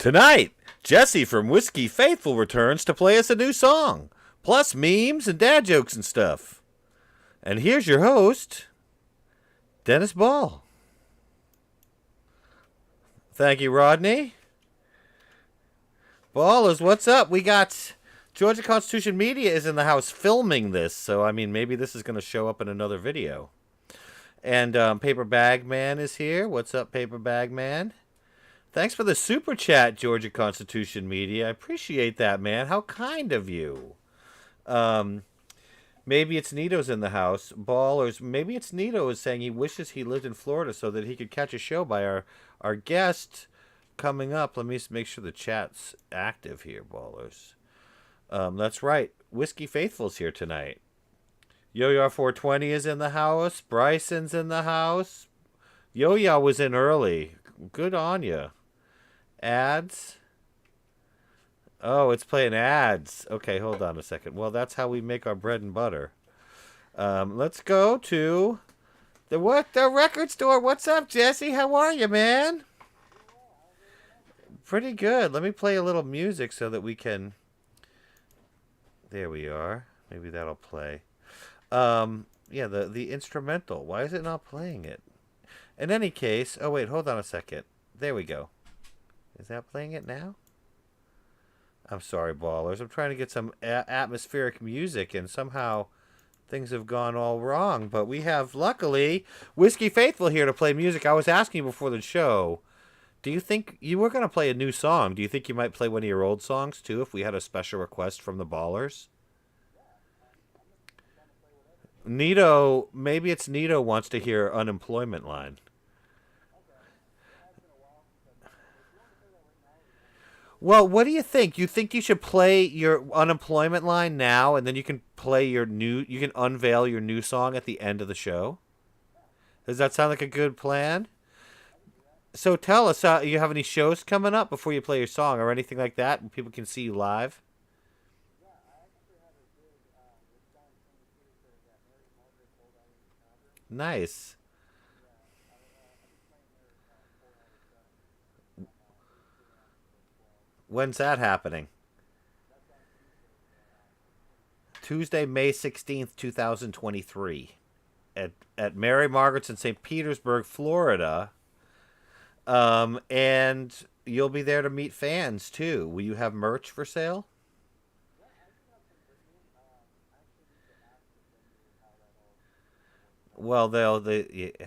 Tonight, Jesse from Whiskey Faithful returns to play us a new song, plus memes and dad jokes and stuff. And here's your host, Dennis Ball. Thank you, Rodney. Ballers, what's up? We got Georgia Constitution Media is in the house filming this, so I mean, maybe this is going to show up in another video. And Paper Bag Man is here. What's up, Paper Bag Man? Thanks for the super chat, Georgia Constitution Media. I appreciate that, man. How kind of you. Maybe it's Nito's in the house. Ballers. Maybe it's Nito is saying he wishes he lived in Florida so that he could catch a show by our guest coming up. Let me make sure the chat's active here, Ballers. That's right. Whiskey Faithful's here tonight. Yo-Yo 420 is in the house. Bryson's in the house. Yo-Yo was in early. Good on you. Ads. Oh, it's playing ads. Okay, hold on a second. Well, that's how we make our bread and butter. Let's go to the record store. What's up, Jesse? How are you, man? Pretty good. Let me play a little music so that we can... There we are. Maybe that'll play. Yeah, the instrumental. Why is it not playing it? In any case... Oh, wait. Hold on a second. There we go. Is that playing it now? I'm sorry, Ballers. I'm trying to get some atmospheric music, and somehow things have gone all wrong. But we have, luckily, Whiskey Faithful here to play music. I was asking you before the show, do you think you were going to play a new song? Do you think you might play one of your old songs, too, if we had a special request from the Ballers? Nito, maybe it's Nito wants to hear Unemployment Line. Well, what do you think? You think you should play your Unemployment Line now, and then you can play you can unveil your new song at the end of the show? Does that sound like a good plan? So tell us, you have any shows coming up before you play your song or anything like that, and people can see you live? Nice. When's that happening? Tuesday, May 16th, 2023. At Mary Margaret's in St. Petersburg, Florida. And you'll be there to meet fans, too. Will you have merch for sale? Well,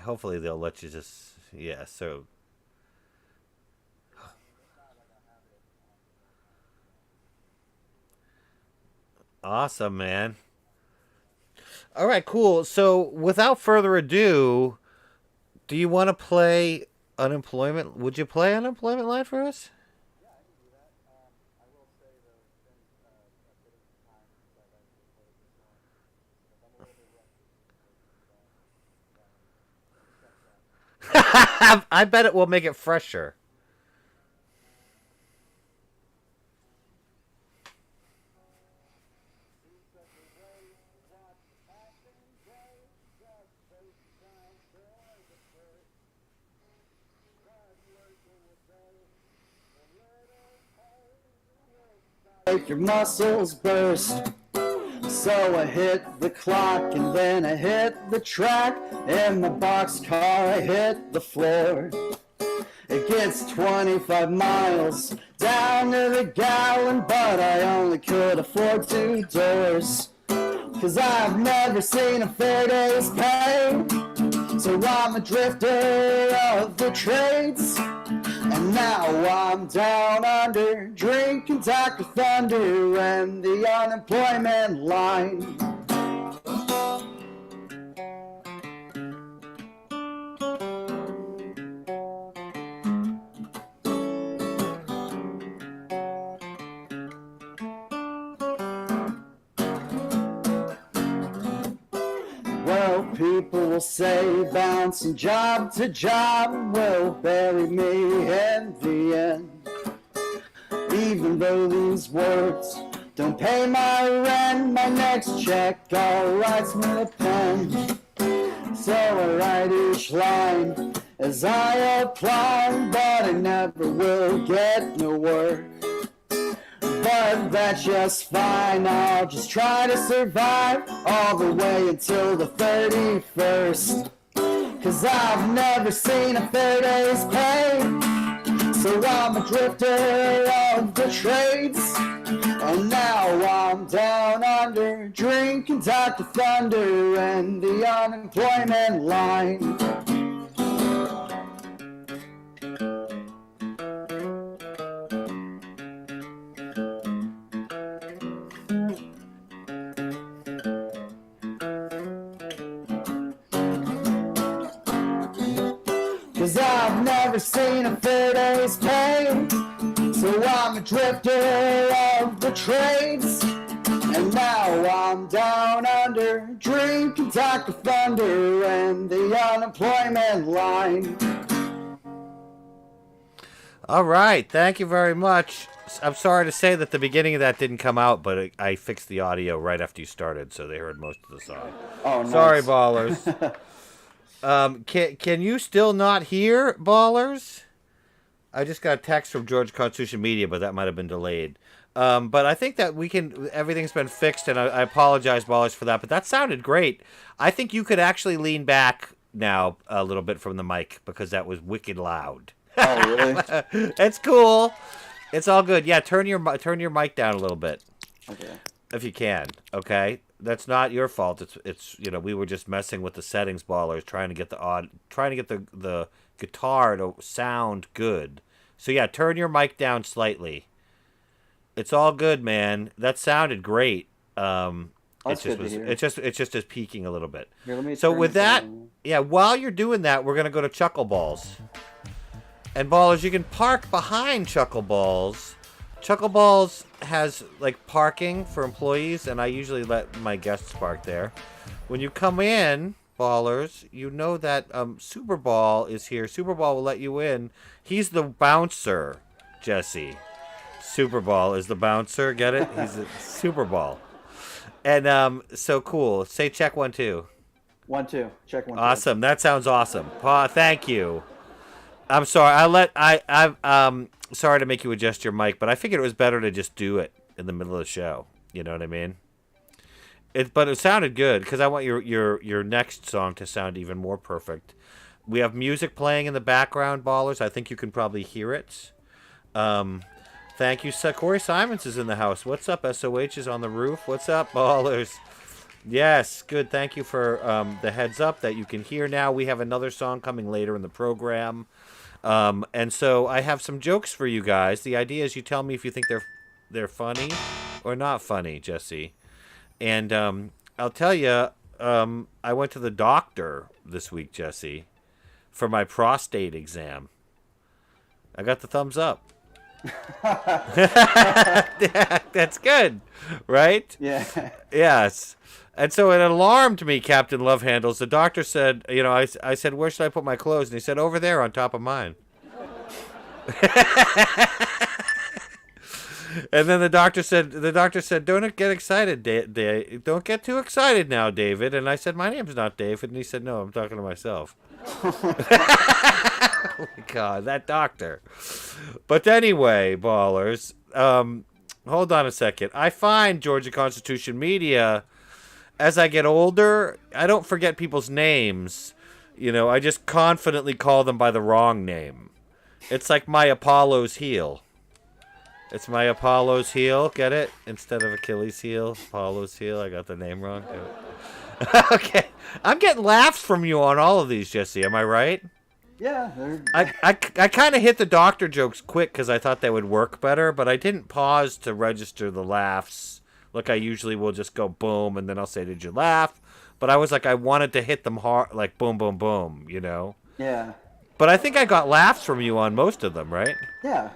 hopefully they'll let you just... Yeah, so... Awesome, man. All right, cool. So, without further ado, do you want to play Unemployment? Would you play Unemployment Line for us? I bet it will make it fresher. Make your muscles burst. So I hit the clock and then I hit the track. In the boxcar I hit the floor. It gets 25 miles down to the gallon, but I only could afford 2 doors. 'Cause I've never seen a fair day's pay. So I'm a drifter of the trades. And now I'm down under, drinking Dr. Thunder and the unemployment line. Well, people will say bouncing job to job will bury me in the end. Even though these words don't pay my rent, my next check all writes me a pen. So I write each line as I apply, but I never will get no work. But that's just fine, I'll just try to survive all the way until the 31st. 'Cause I've never seen a fair day's pay, so I'm a drifter of the trades. And now I'm down under, drinking Dr. Thunder and the unemployment line. 'Cause I've never seen a fair day's pay, so I'm a drifter of the trades. And now I'm down under, drinking Dr. Thunder and the unemployment line. All right, thank you very much. I'm sorry to say that the beginning of that didn't come out, but I fixed the audio right after you started, so they heard most of the song. Oh, nice. Sorry, ballers. Can you still not hear, ballers? I just got a text from George Constitution Media, but that might have been delayed. But I think that we can. Everything's been fixed, and I apologize, ballers, for that. But that sounded great. I think you could actually lean back now a little bit from the mic because that was wicked loud. Oh, really? It's cool. It's all good. Yeah, turn your mic down a little bit. Okay. If you can, okay? That's not your fault. It's we were just messing with the settings, ballers, trying to get the guitar to sound good. So yeah, turn your mic down slightly. It's all good, man. That sounded great. It's just as peaking a little bit. Here, let me so turn with this that, on. yeah, while you're doing that, we're gonna go to CHUCKLEBALLS. And ballers, you can park behind CHUCKLEBALLS. CHUCKLEBALLS has like parking for employees, and I usually let my guests park there. When you come in, ballers, you know that Superball is here. Superball will let you in. He's the bouncer, Jesse. Superball is the bouncer. Get it? He's a Superball. And so cool. Say check 1 2. 1 2. Check 1 2. Awesome. That sounds awesome. Pa, thank you. I'm sorry. I'm sorry to make you adjust your mic, but I figured it was better to just do it in the middle of the show. You know what I mean? But it sounded good because I want your next song to sound even more perfect. We have music playing in the background, ballers. I think you can probably hear it. Thank you. Corey Simons is in the house. What's up? SOH is on the roof. What's up, ballers? Yes, good. Thank you for the heads up that you can hear now. We have another song coming later in the program. And so I have some jokes for you guys. The idea is you tell me if you think they're funny or not funny, Jesse. And I'll tell you, I went to the doctor this week, Jesse, for my prostate exam. I got the thumbs up. That's good, right? Yeah. Yes. And so it alarmed me, Captain Love Handles. The doctor said, I said, where should I put my clothes? And he said, over there on top of mine. And then the doctor said, don't get excited, don't get too excited now, David. And I said, my name's not David. And he said, no, I'm talking to myself. Oh my God, that doctor. But anyway, ballers, hold on a second. I find Georgia Constitution Media, as I get older, I don't forget people's names. I just confidently call them by the wrong name. It's like my Apollo's heel. It's my Apollo's heel. Get it? Instead of Achilles' heel, Apollo's heel. I got the name wrong. Okay. I'm getting laughs from you on all of these, Jesse. Am I right? Yeah. I kind of hit the doctor jokes quick because I thought they would work better, but I didn't pause to register the laughs. Like I usually will just go boom, and then I'll say, did you laugh? But I was like, I wanted to hit them hard, like boom, boom, boom, Yeah. But I think I got laughs from you on most of them, right? Yeah.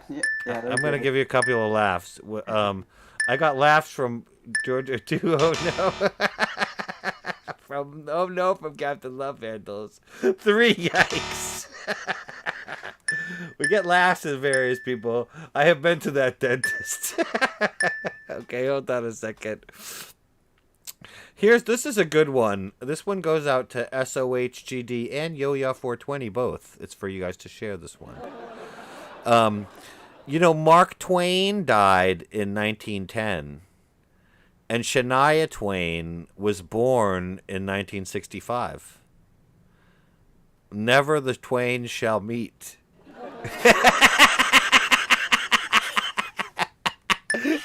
I'm going to give you a couple of laughs. I got laughs from Georgia 209. From Captain Love Handles. 3 yikes. We get laughs at various people. I have been to that dentist. Okay, hold on a second. This is a good one. This one goes out to SOHGD and Yo-Ya420 both. It's for you guys to share this one. Mark Twain died in 1910, and Shania Twain was born in 1965. Never the twain shall meet.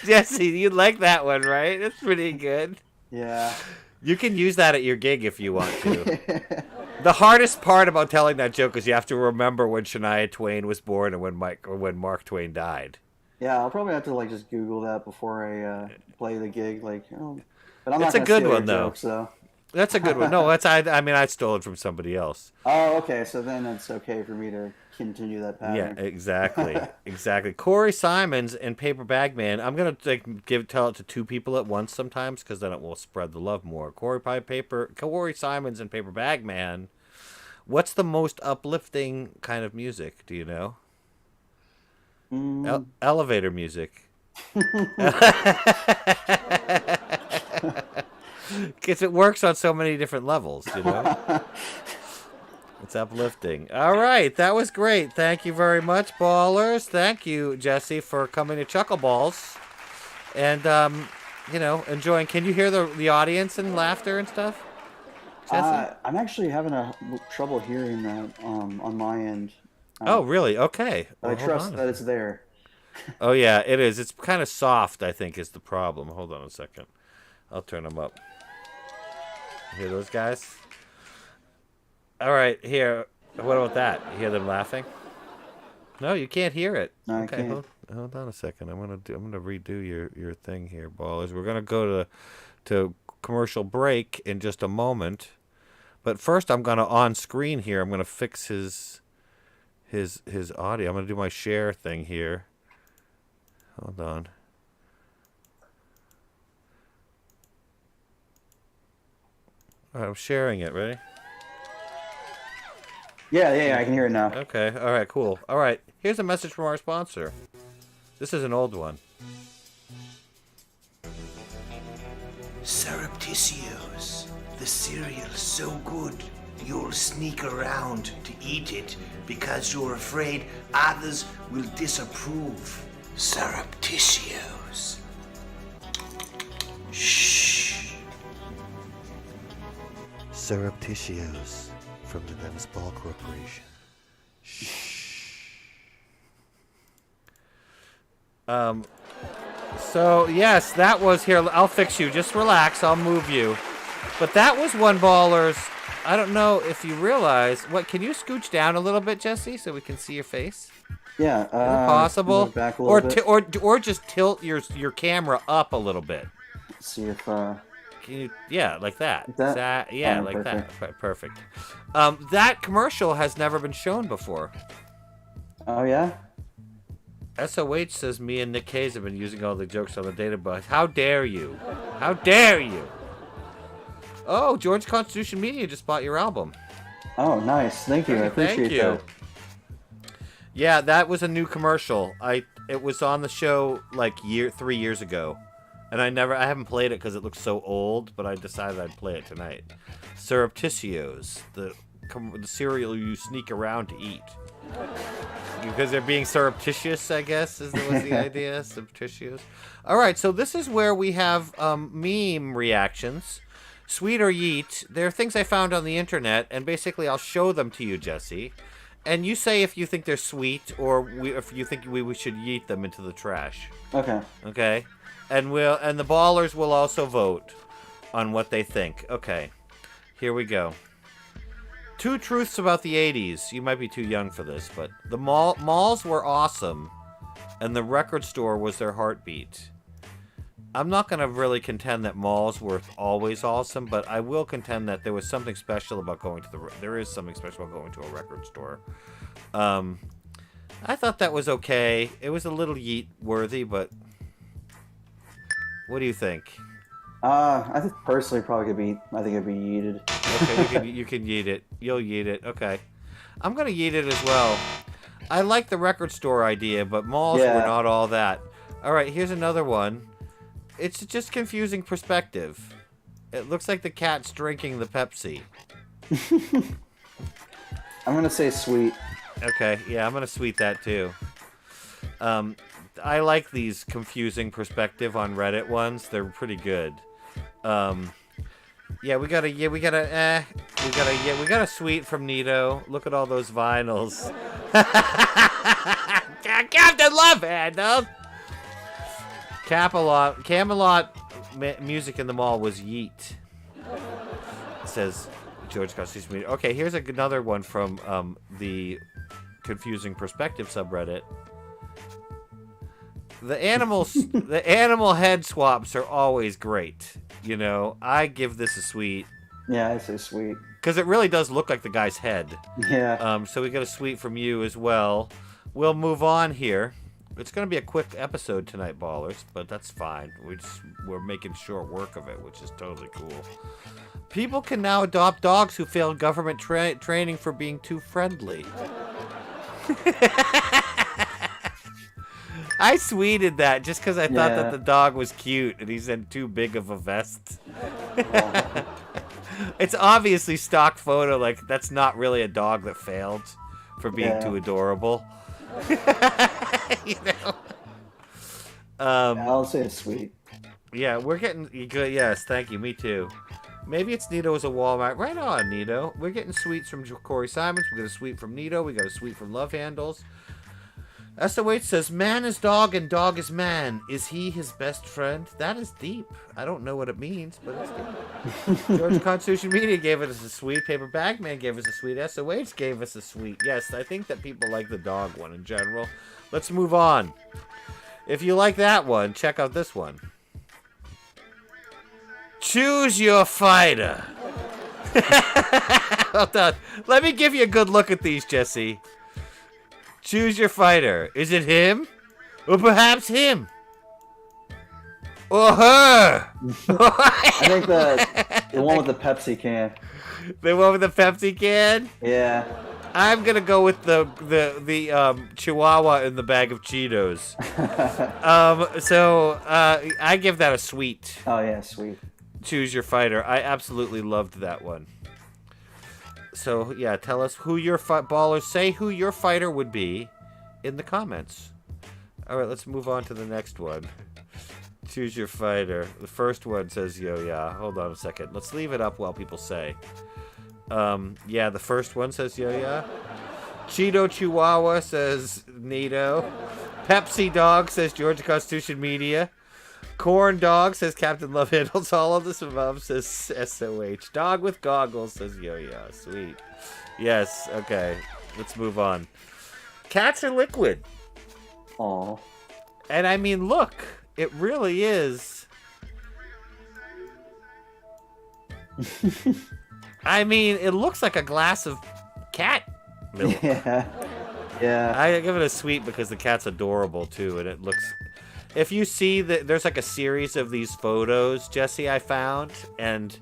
Jesse, you like that one, right? It's pretty good. Yeah. You can use that at your gig if you want to. The hardest part about telling that joke is you have to remember when Shania Twain was born and when Mark Twain died. Yeah, I'll probably have to just Google that before I play the gig. But I'm not It's a gonna good steal one, your though. joke, so. That's a good one. No, I stole it from somebody else. Oh, okay. So then it's okay for me to continue that pattern. Yeah, exactly. Corey Simons and Paper Bag Man. I'm gonna tell it to two people at once sometimes because then it will spread the love more. Corey Simons and Paper Bag Man. What's the most uplifting kind of music? Do you know? Elevator music. Because it works on so many different levels, It's uplifting. All right, that was great. Thank you very much, ballers. Thank you, Jesse, for coming to CHUCKLEBALLS. And, enjoying. Can you hear the audience and laughter and stuff? Jesse? I'm actually having trouble hearing that on my end. Oh, really? Okay. Well, I trust that it's there. Oh, yeah, it is. It's kind of soft, I think, is the problem. Hold on a second. I'll turn them up. Hear those guys? All right, here. What about that? You hear them laughing? No, you can't hear it. No, okay, I can't. Hold on a second. I'm gonna redo your thing here, ballers. We're gonna go to commercial break in just a moment, but first I'm gonna on screen here. I'm gonna fix his audio. I'm gonna do my share thing here. Hold on. All right, I'm sharing it. Ready? Yeah, I can hear it now. Okay, all right, cool. All right, here's a message from our sponsor. This is an old one. Surreptitious. The cereal so good, you'll sneak around to eat it because you're afraid others will disapprove. Surreptitious. Shh. Surreptitious from the Dennis Ball Corporation. So yes, that was here. I'll fix you. Just relax. I'll move you. But that was one, ballers. I don't know if you realize. What? Can you scooch down a little bit, Jesse, so we can see your face? Yeah. Possible. Move back a little bit. Or just tilt your camera up a little bit. Let's see if. Can you? Yeah, like that. Like that? Yeah, Oh, like perfect. that. Perfect. That commercial has never been shown before. Oh yeah. SOH says me and Nick Hayes have been using all the jokes on the data bus. How dare you? How dare you? Oh, George Constitution Media just bought your album. Oh, nice. Thank you. I appreciate Thank you. that. Yeah, that was a new commercial. It was on the show like 3 years ago, and I haven't played it because it looks so old. But I decided I'd play it tonight. Surreptitious, the cereal you sneak around to eat. Because they're being surreptitious, I guess, was the idea. Surreptitious. All right, so this is where we have meme reactions. Sweet or yeet. They're things I found on the internet, and basically I'll show them to you, Jesse. And you say if you think they're sweet or if you think we should yeet them into the trash. Okay. Okay? And the ballers will also vote on what they think. Okay. Here we go. 2 truths about the 80s. You might be too young for this, but the malls were awesome, and the record store was their heartbeat. I'm not going to really contend that malls were always awesome, but I will contend that there was something special about there is something special about going to a record store. I thought that was okay. It was a little yeet worthy, but what do you think? I think personally I think it'd be yeeted. Okay, you can yeet it. You'll yeet it. Okay. I'm going to yeet it as well. I like the record store idea, but malls were not all that. All right, here's another one. It's just confusing perspective. It looks like the cat's drinking the Pepsi. I'm gonna say sweet. Okay, yeah, I'm gonna sweet that too. I like these confusing perspective on Reddit ones. They're pretty good. Yeah, we got a sweet from Nito. Look at all those vinyls. Captain Love Handle. Camelot music in the mall was yeet. It says George Costume's Media. Okay, here's another one from the confusing perspective subreddit. The animal head swaps are always great. You know, I give this a sweet. Yeah, I say sweet. Because it really does look like the guy's head. Yeah. So we got a sweet from you as well. We'll move on here. It's going to be a quick episode tonight, Ballers, but that's fine. We're making short work of it, which is totally cool. People can now adopt dogs who failed government training for being too friendly. I sweeted that just because I thought that the dog was cute and he's in too big of a vest. It's obviously stock photo. Like, that's not really a dog that failed for being too adorable. You know? I'll say it's sweet. Yeah, we're getting good. Yes, thank you. Me too. Maybe it's Nito's a Walmart. Right on, Nito. We're getting sweets from Corey Simons. We got a sweet from Nito. We got a sweet from Love Handles. SOH says, man is dog and dog is man. Is he his best friend? That is deep. I don't know what it means, but it's deep. George Constitution Media gave us a sweet. Paper Bag Man gave us a sweet. SOH gave us a sweet. Yes, I think that people like the dog one in general. Let's move on. If you like that one, check out this one. Choose your fighter. Hold on. Let me give you a good look at these, Jesse. Choose your fighter. Is it him? Or perhaps him? Or her? I think the one with the Pepsi can. The one with the Pepsi can? Yeah. I'm gonna go with the Chihuahua in the bag of Cheetos. I give that a sweet. Oh yeah, sweet. Choose your fighter. I absolutely loved that one. So yeah, tell us who your ballers. Say who your fighter would be in the comments. All right, let's move on to the next one. Choose your fighter. The first one says Yo-Ya. Hold on a second. Let's leave it up while people say. Yeah, the first one says Yo-Ya. Cheeto Chihuahua says Nito. Pepsi Dog says Georgia Constitution Media. Corn Dog says Captain Love Handles. All of this above says SOH. Dog with Goggles says Yo-Ya. Sweet. Yes, okay. Let's move on. Cats are liquid. Aw. And I mean, look. It really is. I mean, it looks like a glass of cat milk. Yeah. Yeah. I give it a sweet because the cat's adorable, too, and it looks... If you see that there's like a series of these photos, Jesse, I found, and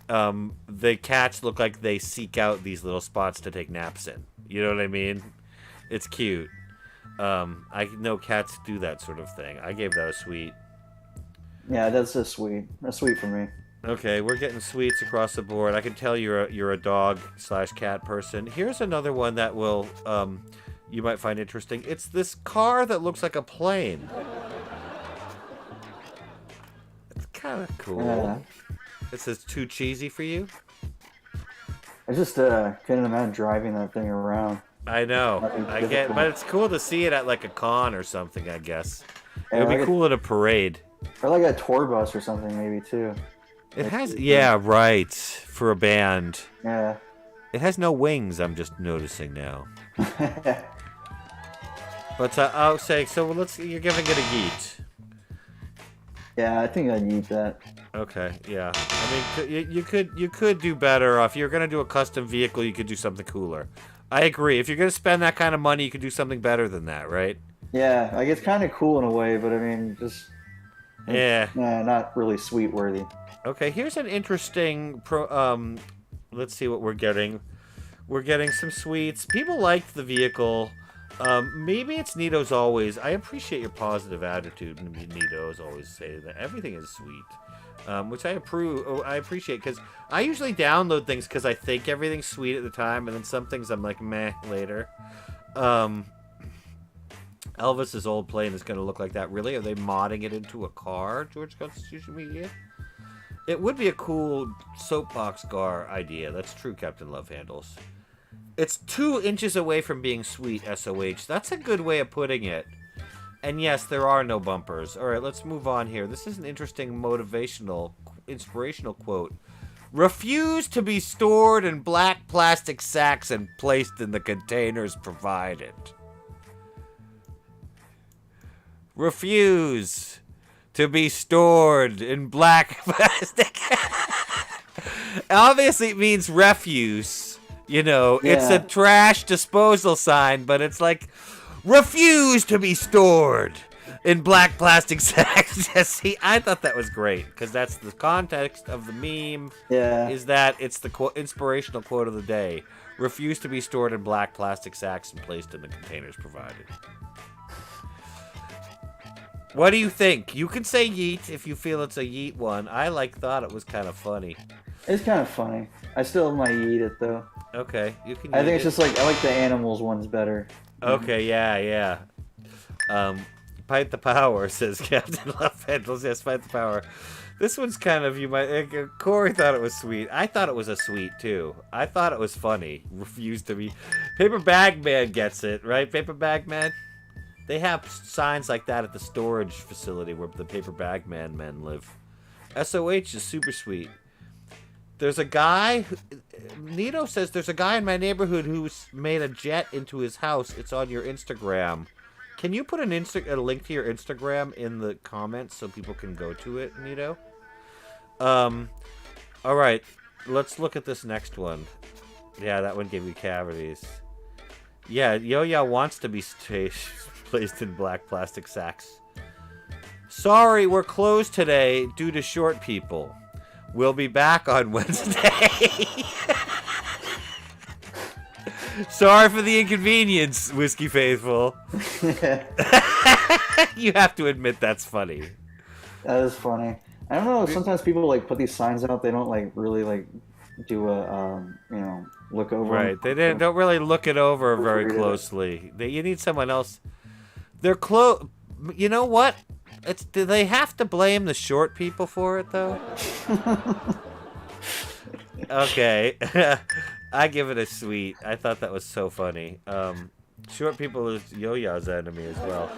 the cats look like they seek out these little spots to take naps in. You know what I mean? It's cute. I know cats do that sort of thing. I gave that a sweet. Yeah, that's a sweet. A sweet for me. Okay, we're getting sweets across the board. I can tell you're a dog/cat person. Here's another one that will you might find interesting. It's this car that looks like a plane. It's kind of cool. Yeah. It says too cheesy for you. I just couldn't imagine driving that thing around. I know. I get, but it's cool to see it at like a con or something. I guess it would be cool at a parade. Or like a tour bus or something, maybe too. It has, yeah, right, for a band. Yeah. It has no wings. I'm just noticing now. But I'll say, so you're giving it a yeet. Yeah, I think I'd eat that. Okay, yeah. I mean, you could do better. If you're gonna do a custom vehicle, you could do something cooler. I agree. If you're gonna spend that kind of money, you could do something better than that, right? Yeah, like it's kind of cool in a way, but I mean, just yeah, not really sweet worthy. Okay, here's an interesting let's see what we're getting. We're getting some sweets. People liked the vehicle. Maybe it's Nito's always. I appreciate your positive attitude, Nito's always saying that everything is sweet. which I approve. Oh, I appreciate because I usually download things because I think everything's sweet at the time, and then some things I'm like meh later. Elvis's old plane is going to look like that. Really? Are they modding it into a car, George Constitution Media? It would be a cool soapbox car idea. That's true, Captain Love Handles. It's 2 inches away from being sweet, SOH. That's a good way of putting it. And yes, there are no bumpers. All right, let's move on here. This is an interesting motivational, inspirational quote. Refuse to be stored in black plastic sacks and placed in the containers provided. Refuse to be stored in black plastic. Obviously, it means refuse. You know, It's a trash disposal sign, but it's like, refuse to be stored in black plastic sacks. See, I thought that was great because that's the context of the meme. Yeah. Is that it's the inspirational quote of the day. Refuse to be stored in black plastic sacks and placed in the containers provided. What do you think? You can say yeet if you feel it's a yeet one. I thought it was kind of funny. It's kind of funny. I still might eat it though. Okay, you can. I think it's just like I like the animals ones better. Okay, yeah. Fight the power, says Captain Love Handles. Yes, fight the power. This one's kind of, you might. Corey thought it was sweet. I thought it was a sweet too. I thought it was funny. Refused to be. Paper Bag Man gets it, right? Paper Bag Man. They have signs like that at the storage facility where the Paper Bag Man men live. SOH is super sweet. There's a guy, Nito says there's a guy in my neighborhood who's made a jet into his house. It's on your Instagram. Can you put a link to your Instagram in the comments so people can go to it, Nito? All right, let's look at this next one. Yeah, that one gave you cavities. Yeah, Yo-Yo wants to be placed in black plastic sacks. Sorry, we're closed today due to short people. We'll be back on Wednesday. Sorry for the inconvenience, Whiskey Faithful. You have to admit that's funny. That is funny. I don't know. Sometimes people like put these signs out. They don't like really like do a look over. Right. them. They don't really look it over very closely. You need someone else. They're close. You know what? Do they have to blame the short people for it though? Okay. I give it a sweet. I thought that was so funny. Short people is Yo-Yo's enemy as well.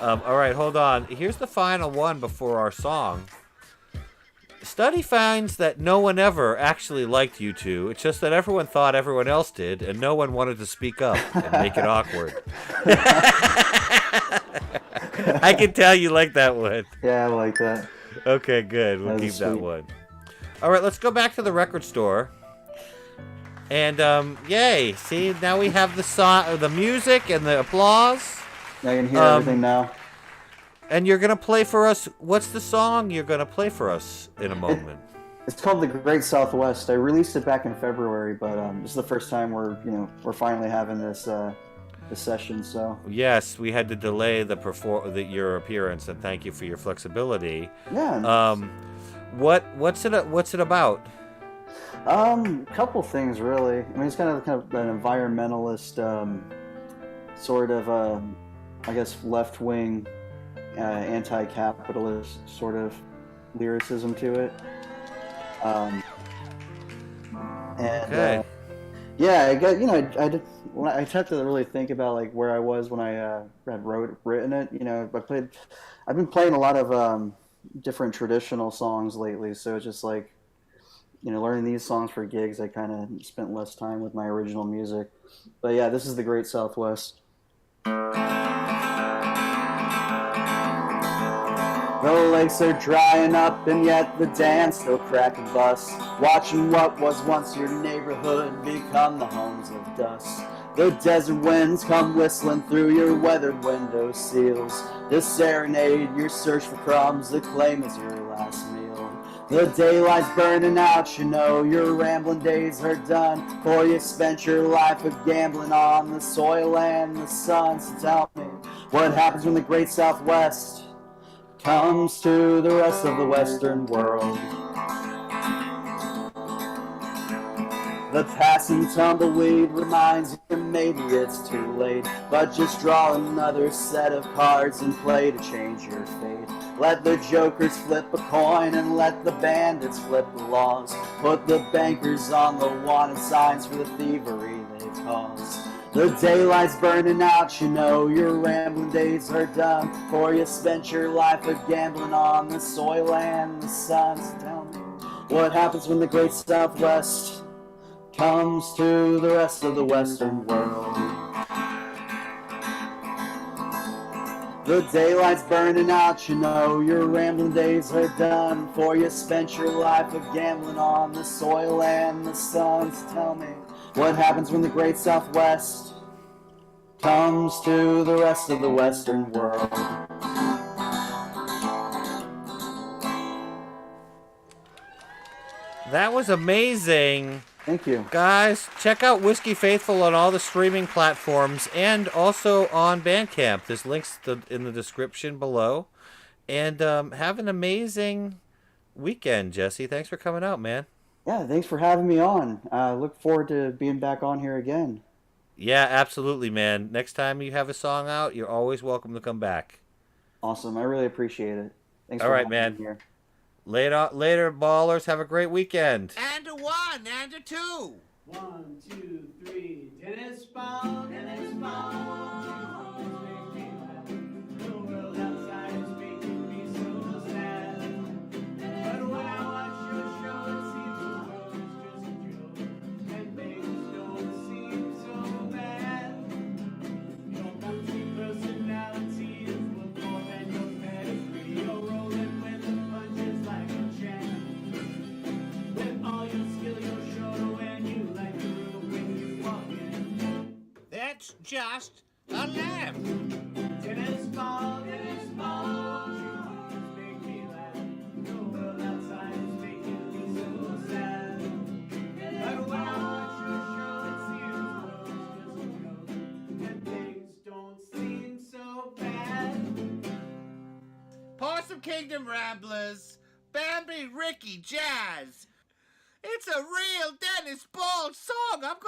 All right, hold on. Here's the final one before our song. Study finds that no one ever actually liked you two. It's just that everyone thought everyone else did, and no one wanted to speak up and make it awkward. I can tell you like that one. Yeah, I like that. Okay, good. We'll keep that one. All right, let's go back to the record store. And yay! See, now we have the music and the applause. I can hear everything now. And you're gonna play for us. What's the song you're gonna play for us in a moment? It's called The Great Southwest. I released it back in February, but this is the first time we're finally having this session. So yes, we had to delay your appearance, and thank you for your flexibility. Yeah. What's it about? Couple things really. I mean, it's kind of an environmentalist, sort of, I guess, left-wing, anti-capitalist sort of lyricism to it. Okay. Yeah, I got, I had to really think about like where I was when I had written it. I've been playing a lot of different traditional songs lately, so it's just like, learning these songs for gigs, I kind of spent less time with my original music. But yeah, this is The Great Southwest. The lakes are drying up and yet the dams still crack and bust, watching what was once your neighborhood become the homes of dust. The desert winds come whistling through your weathered window seals to serenade your search for crumbs that claim as your last meal. The daylight's burning out, your rambling days are done, for you've spent your life of gambling on the soil and the sun. So tell me, what happens when the Great Southwest comes to the rest of the Western world. The passing tumbleweed reminds you maybe it's too late, but just draw another set of cards and play to change your fate. Let the jokers flip a coin and let the bandits flip the laws. Put the bankers on the wanted signs for the thievery they cause. The daylight's burning out, you know your rambling days are done, for you spent your life a gambling on the soil and the sun. So tell me, what happens when the great Southwest comes to the rest of the Western world? The daylight's burning out, you know your rambling days are done, for you spent your life a gambling on the soil and the sun. So tell me, what happens when the great Southwest comes to the rest of the Western world? That was amazing. Thank you. Guys, check out Whiskey Faithful on all the streaming platforms and also on Bandcamp. There's links in the description below. And have an amazing weekend, Jesse. Thanks for coming out, man. Yeah, thanks for having me on. Look forward to being back on here again. Yeah, absolutely, man. Next time you have a song out, you're always welcome to come back. Awesome. I really appreciate it. Thanks All for right, having man. me here. Later, ballers. Have a great weekend. And a 1 and a 2. 1, 2, 3, tennis ball, tennis ball. Make me laugh. The world outside is making me so sad. But when I watch your show, it seems the world is just a joke, and things don't seem so bad. Your country personality is worth more than your pedigree. You're rolling with the punches like a champ. With all your skill, you're sure when you like the room when you walk in. That's just a laugh. Tennis ball, tennis ball. You make me laugh. The world outside is making me so sad. But when I watch your show, it seems the world's just a joke, and things don't seem so bad. Possum Kingdom Ramblers, Bambi, Ricky, Jazz. It's a real Dennis Ball song. I'm